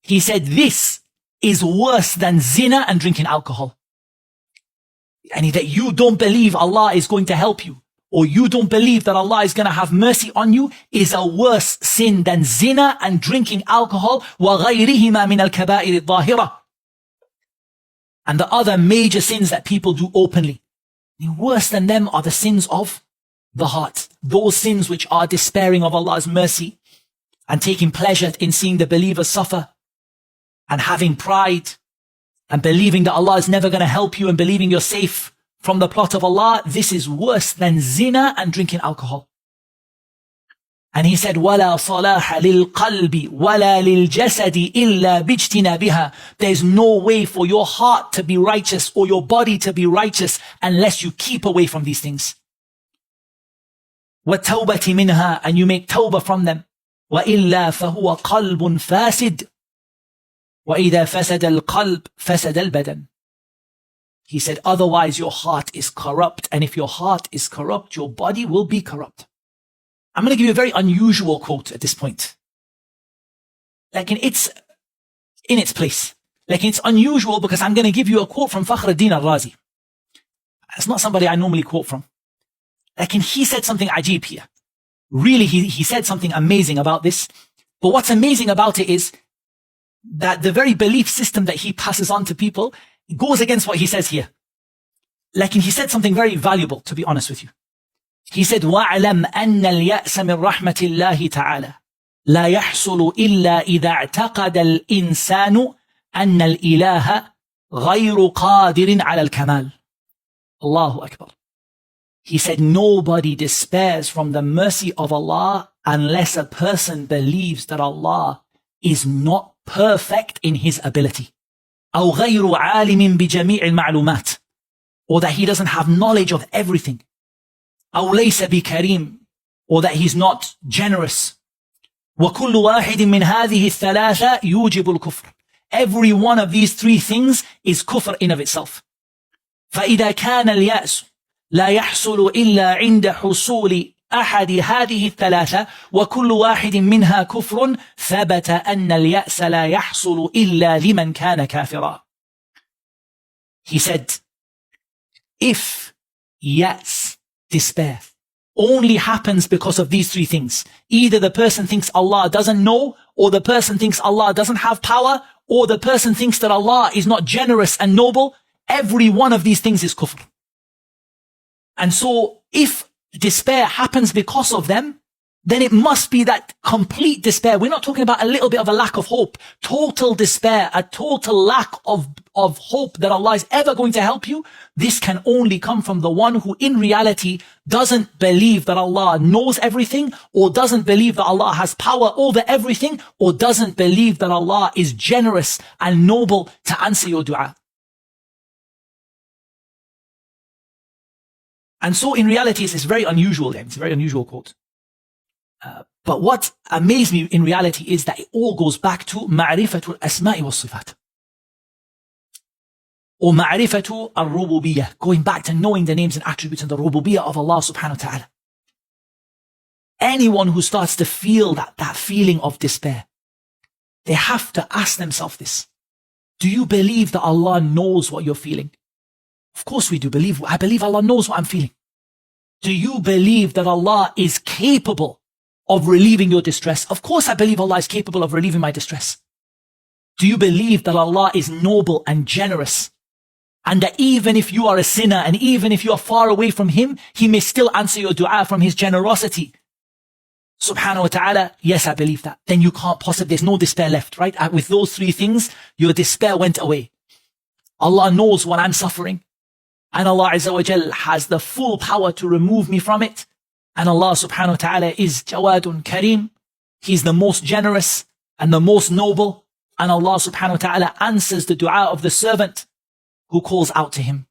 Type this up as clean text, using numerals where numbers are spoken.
He said, this is worse than zina and drinking alcohol. And that you don't believe Allah is going to help you, or you don't believe that Allah is going to have mercy on you, is a worse sin than zina and drinking alcohol. وَغَيْرِهِمَا مِنَ الْكَبَائِرِ الظَّاهِرَةِ. And the other major sins that people do openly. Worse than them are the sins of the heart. Those sins which are despairing of Allah's mercy and taking pleasure in seeing the believers suffer and having pride and believing that Allah is never going to help you and believing you're safe from the plot of Allah. This is worse than zina and drinking alcohol. And he said, وَلَا صَلَاحَ لِلْقَلْبِ وَلَا لِلْجَسَدِ إِلَّا بِاجْتِنَابِهَا. There's no way for your heart to be righteous or your body to be righteous unless you keep away from these things. وَالتَّوْبَةِ مِنْهَا. And you make tawbah from them. وَإِلَّا فَهُوَ قَلْبٌ فَاسِدٌ وَإِذَا فَسَدَ الْقَلْبُ فَسَدَ الْبَدَنُ. He said, otherwise your heart is corrupt. And if your heart is corrupt, your body will be corrupt. I'm going to give you a very unusual quote at this point. It's in its place. It's unusual because I'm going to give you a quote from Fakhruddin al-Razi. It's not somebody I normally quote from. He said something ajib here. Really, he said something amazing about this. But what's amazing about it is that the very belief system that he passes on to people goes against what he says here. He said something very valuable, to be honest with you. He said, وَاعْلَمْ أَنَّ الْيَأْسَ مِنْ رَحْمَةِ اللَّهِ تَعَالَى لَا يَحْصُلُ إِلَّا إِذَا اعْتَقَدَ الْإِنسَانُ أَنَّ الْإِلَهَ غَيْرُ قَادِرٍ عَلَى الْكَمَالِ. Allahu Akbar. He said, nobody despairs from the mercy of Allah unless a person believes that Allah is not perfect in his ability. أو غير عالم بجميع المعلومات. Or that he doesn't have knowledge of everything. أو ليس بكريم. Or that he's not generous. وكل واحد من هذه الثلاثة يوجب الكفر. Every one of these three things is kufr in of itself. فإذا كان اليأس لا يحصل إلا عند حصول أحد هذه الثلاثة وكل واحد منها كفر ثبت أن اليأس لا يحصل إلا لمن كان كافرا. He said, if yas, despair, only happens because of these three things, either the person thinks Allah doesn't know, or the person thinks Allah doesn't have power, or the person thinks that Allah is not generous and noble, every one of these things is kufr. And so if despair happens because of them, then it must be that complete despair. We're not talking about a little bit of a lack of hope. Total despair, a total lack of hope that Allah is ever going to help you. This can only come from the one who in reality doesn't believe that Allah knows everything, or doesn't believe that Allah has power over everything, or doesn't believe that Allah is generous and noble to answer your dua. And so in reality, it's very unusual. It's a very unusual quote. But what amazed me in reality is that it all goes back to ma'rifatul asma'i was sifat. Or ma'rifatul al-rububiyyah, going back to knowing the names and attributes and the rububiyyah of Allah subhanahu wa ta'ala. Anyone who starts to feel that feeling of despair, they have to ask themselves this. Do you believe that Allah knows what you're feeling? Of course we do believe. I believe Allah knows what I'm feeling. Do you believe that Allah is capable of relieving your distress? Of course I believe Allah is capable of relieving my distress. Do you believe that Allah is noble and generous, and that even if you are a sinner and even if you are far away from Him, He may still answer your dua from His generosity? Subhanahu wa ta'ala, yes, I believe that. Then you can't possibly, there's no despair left, right? With those three things, your despair went away. Allah knows what I'm suffering. And Allah Azza wa Jal has the full power to remove me from it. And Allah subhanahu wa ta'ala is Jawadun Kareem. He's the most generous and the most noble. And Allah subhanahu wa ta'ala answers the dua of the servant who calls out to Him.